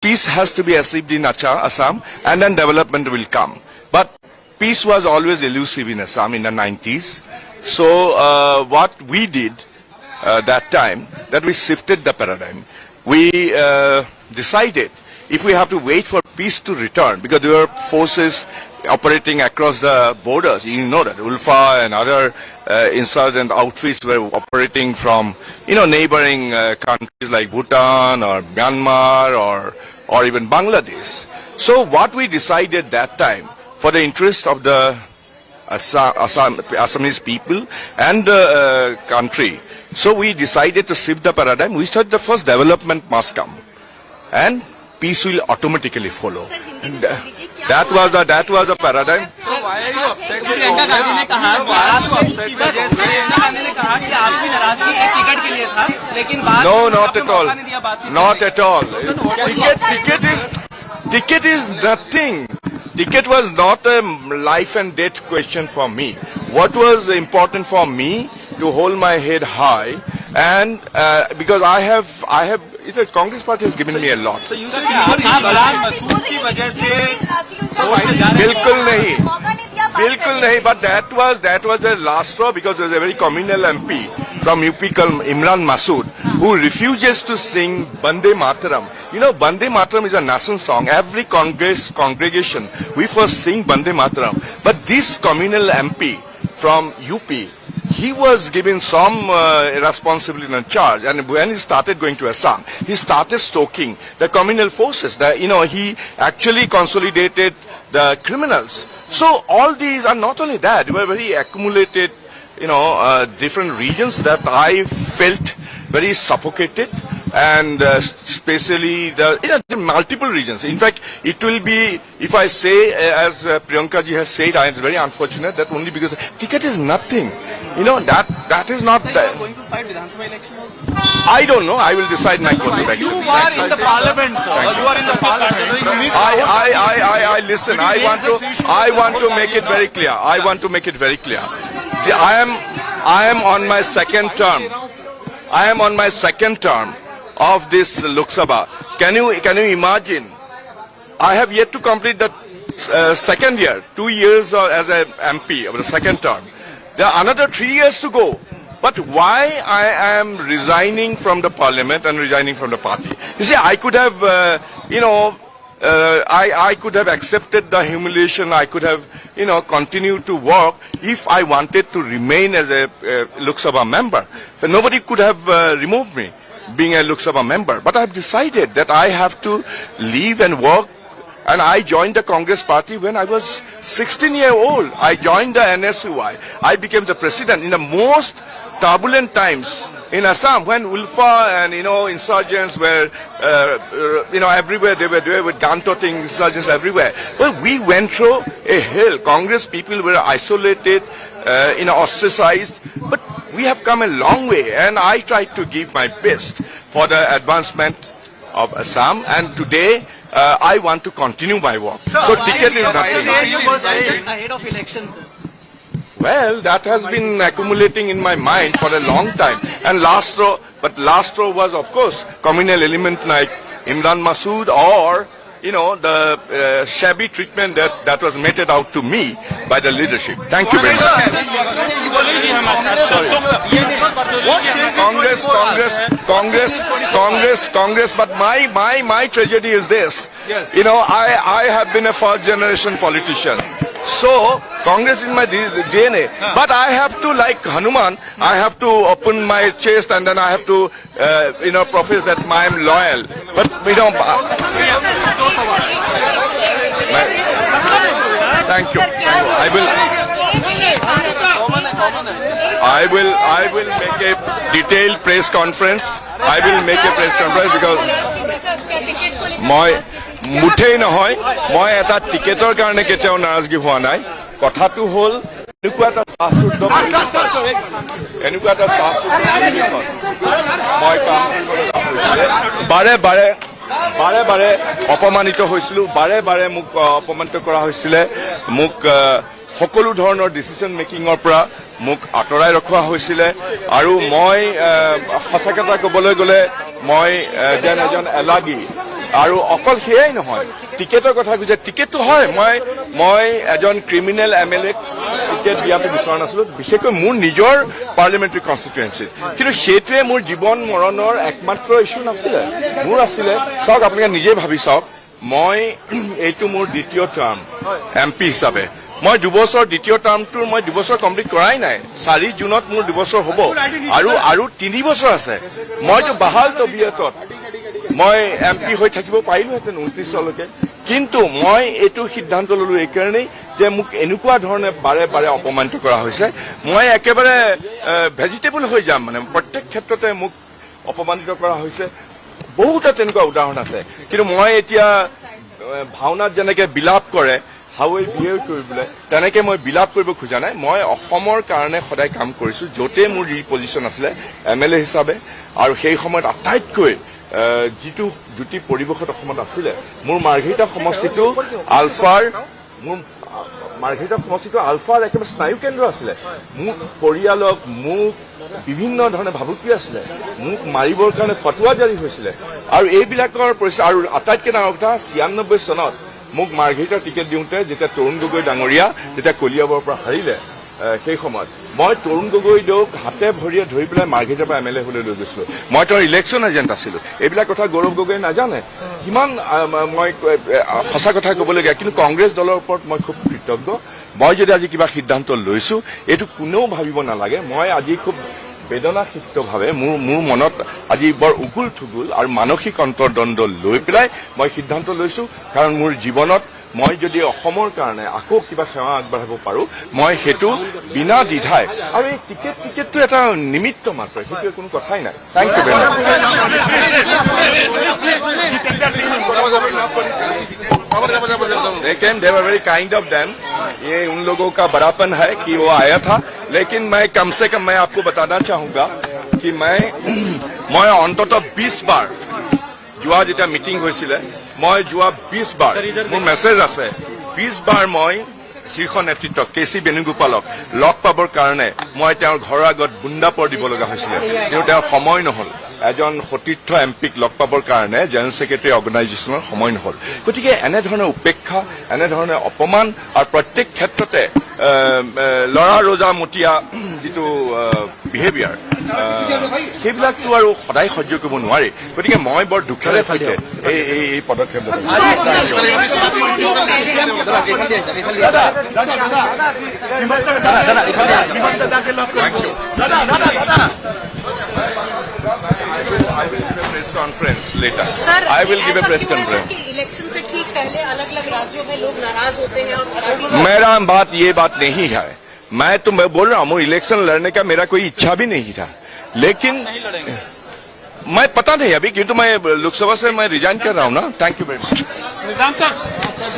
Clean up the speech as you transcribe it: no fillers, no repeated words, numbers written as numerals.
peace has to be achieved in Assam, and then development will come. But peace was always elusive in Assam in the 90s. So what we did that time, that we shifted the paradigm. We decided if we have to wait for peace to return, because there were forces operating across the borders. You know that Ulfa and other insurgent outfits were operating from, neighboring countries like Bhutan or Myanmar or even Bangladesh. So what we decided that time, for the interest of the Assamese people and the country, so we decided to shift the paradigm. We said the first development must come, and peace will automatically follow. And, that was the paradigm. So why are you upset? Priyanka Gandhi ने कहा कि आपकी नाराजगी एक ticket के लिए था, लेकिन बाद No, not at all. Not at all. Ticket is nothing. Ticket was not a life and death question for me. What was important for me to hold my head high, and because I have, the Congress party has given me a lot. So you said Masood की वजह से बिल्कुल नहीं. But that was the last straw, because there was a very communal MP from UP called Imran Masood, who refuses to sing Bande Mataram. Bande Mataram is a national song. Every congregation, we first sing Bande Mataram. But this communal MP from UP, he was given some responsibility and charge, and when he started going to Assam, he started stoking the communal forces. He actually consolidated the criminals. So all these are not only that, they were very accumulated, different regions that I felt very suffocated, and especially the multiple regions. In fact, it will be, if I say, as Priyanka ji has said, it's very unfortunate that only because ticket is nothing. That is not. So you are going to fight Vidhan Sabha election also? I don't know. I will decide my course of action. You are in the parliament, sir. You are in the parliament. I listen. I want to make it very clear. I am on my second term. I am on my second term of this Lok Sabha. Can you imagine? I have yet to complete the second year, 2 years as an MP of the second term. There are another 3 years to go. But why I am resigning from the parliament and resigning from the party? You see, I could have, I could have accepted the humiliation. I could have, continued to work if I wanted to remain as a Lok Sabha member. But nobody could have removed me being a Lok Sabha member. But I have decided that I have to leave and work. And I joined the Congress party when I was 16 years old. I joined the NSUI. I became the president in the most turbulent times in Assam, when Ulfa and, insurgents were, everywhere. They were there with gun-toting insurgents everywhere. Well, we went through a hell. Congress people were isolated, ostracized. But we have come a long way, and I tried to give my best for the advancement of Assam, and today I want to continue my work. So ticket is nothing. Just ahead of elections, sir. Well, that has been accumulating in my mind for a long time. And last row was, of course, communal element like Imran Masood, or the shabby treatment that was meted out to me by the leadership. Thank you very much. Congress. But my tragedy is this. I have been a first generation politician. So Congress is my DNA. But I have to, like Hanuman, I have to open my chest, and then I have to, profess that I am loyal. But thank you. I will make a detailed press conference. Because মুঠেই নহয়, মই এটা টিকেটৰ কাৰণে কেতিয়াও নাৰাজগী হোৱা নাই. কথাটো হ'ল এনেকুৱা এটা শ্বাসৰুদ্ধ মই কাম বাৰে অপমানিত হৈছিলো. বাৰে মোক অপমানিত কৰা হৈছিলে. মোক সকলো ধৰণৰ ডিচিছন মেকিঙৰ পৰা মোক আঁতৰাই ৰখোৱা হৈছিলে. আৰু মই সঁচা কথা ক'বলৈ গ'লে মই যেন এজন এলাগী আৰু অকল সেয়াই নহয়, টিকেটৰ কথা কৈছে, টিকেটটো হয় মই এজন ক্ৰিমিনেল MLA টিকেট দিয়াটো বিচৰা নাছিলো, বিশেষকৈ মোৰ নিজৰ পাৰ্লিমেণ্টাৰী কনষ্টিটুৱেঞ্চি, কিন্তু সেইটোৱে মোৰ জীৱন মৰণৰ একমাত্ৰ ইছ্যু নাছিলে, মোৰ আছিলে। চাওক, আপোনালোকে নিজে ভাবি চাওক, মই এইটো মোৰ দ্বিতীয় টাৰ্ম MP হিচাপে, মই 2 বছৰ, দ্বিতীয় টাৰ্মটোৰ মই 2 বছৰ কমপ্লিট কৰাই নাই। 4 জুনত মোৰ 2 বছৰ হ'ব আৰু 3 বছৰ আছে। মইতো বাহাল তবিয়তত মই MP হৈ থাকিব পাৰিলোহেঁতেন 29লৈকে, কিন্তু মই এইটো সিদ্ধান্ত ললো এইকাৰণেই যে মোক এনেকুৱা ধৰণে বাৰে বাৰে অপমানিত কৰা হৈছে, মই একেবাৰে ভেজিটেবল হৈ যাম, মানে প্ৰত্যেক ক্ষেত্ৰতে মোক অপমানিত কৰা হৈছে। বহুতো তেনেকুৱা উদাহৰণ আছে, কিন্তু মই এতিয়া ভাওনাত যেনেকে বিলাপ কৰে হাৱৈ বিহেভ কৰিবলৈ, তেনেকে মই বিলাপ কৰিব খোজা নাই। মই অসমৰ কাৰণে সদায় কাম কৰিছো, য'তে মোৰ যি পজিশ্যন আছিলে MLA হিচাপে, আৰু সেই সময়ত আটাইতকৈ যিটো পৰিৱেশত অসমত আছিলে, মোৰ মাৰ্ঘেৰিটা সমষ্টিটো আলফাৰ একেবাৰে স্নায়ু কেন্দ্ৰ আছিলে। মোক পৰিয়ালক, মোক বিভিন্ন ধৰণে ভাবুকি আছিলে, মোক মাৰিবৰ কাৰণে ফটোৱা জাৰি হৈছিলে, আৰু এইবিলাকৰ পৰিচয়। আৰু আটাইতকৈ ডাঙৰ কথা, 96 চনত মোক মাৰ্ঘেৰিটাৰ টিকেট দিওঁতে যেতিয়া তৰুণ গগৈ ডাঙৰীয়া যেতিয়া কলিয়াবৰৰ পৰা হাৰিলে, সেই সময়ত মই তৰুণ গগৈদেউক হাতে ভৰিয়ে ধৰি পেলাই মাৰ্ঘেৰিটাৰ পৰা MLA হ'বলৈ লৈ গৈছিলো। মই তেওঁৰ ইলেকশ্যন এজেণ্ট আছিলো। এইবিলাক কথা গৌৰৱ গগৈয়ে নাজানে। কিমান মই সঁচা কথা ক'বলগীয়া, কিন্তু কংগ্ৰেছ দলৰ ওপৰত মই খুব কৃতজ্ঞ। মই যদি আজি কিবা সিদ্ধান্ত লৈছো, এইটো কোনেও ভাবিব নালাগে মই আজি খুব বেদনাসিক্তভাৱে মোৰ মনত আজি বৰ উগুল থুগুল আৰু মানসিক অন্তৰ্দ্বন্দ্ব লৈ পেলাই মই সিদ্ধান্ত লৈছো, কাৰণ মোৰ জীৱনত মই যদি অসমৰ কাৰণে আকৌ কিবা সেৱা আগবঢ়াব পাৰো, মই সেইটো বিনা দ্বিধাই, আৰু এই টিকেটটো এটা নিমিত্ত মাত্ৰ, সেইটো কোনো কথাই নাই। Thank you very much. लेकिन they were very kind of them। ये उन लोगों का बड़ापन है कि वो आया था, लेकिन मैं कम से कम मैं आपको बताना चाहूंगा कि मैं অন্ততঃ 20 বাৰ যোৱা যেতিয়া মিটিং হৈছিলে, মই যোৱা 20 বাৰ, মোৰ মেছেজ আছে, 20 বাৰ মই শীৰ্ষ নেতৃত্ব KC বেণুগোপালক লগ পাবৰ কাৰণে মই তেওঁৰ ঘৰৰ আগত বুন্দাপৰ দিব লগা হৈছিলে, কিন্তু তেওঁৰ সময় নহল। এজন সতীৰ্থ MPক লগ পাবৰ কাৰণে জেনেৰেল ছেক্ৰেটাৰী অৰ্গেনাইজেশ্যনৰ সময় নহল। গতিকে এনেধৰণৰ উপেক্ষা, এনেধৰণৰ অপমান, আৰু প্ৰত্যেক ক্ষেত্ৰতে লৰা ৰজা মতীয়া যিটো বিহেভিয়াৰ, সেইবিলাকতো আৰু সদায় সহ্য কৰিব নোৱাৰি। গতিকে মই বৰ দুখেৰে সৈতে এই পদক্ষেপ press conference letter. I will give a press conference. Election से ठीक पहले अलग अलग राज्यों में लोग नाराज होते हैं और मेरा ये बात नहीं है। मैं बोल रहा हूँ, इलेक्शन लड़ने का मेरा कोई इच्छा भी नहीं था, लेकिन मैं पता नहीं अभी, क्योंकि मैं लोकसभा से मैं रिजाइन कर रहा हूँ ना। Thank you very much.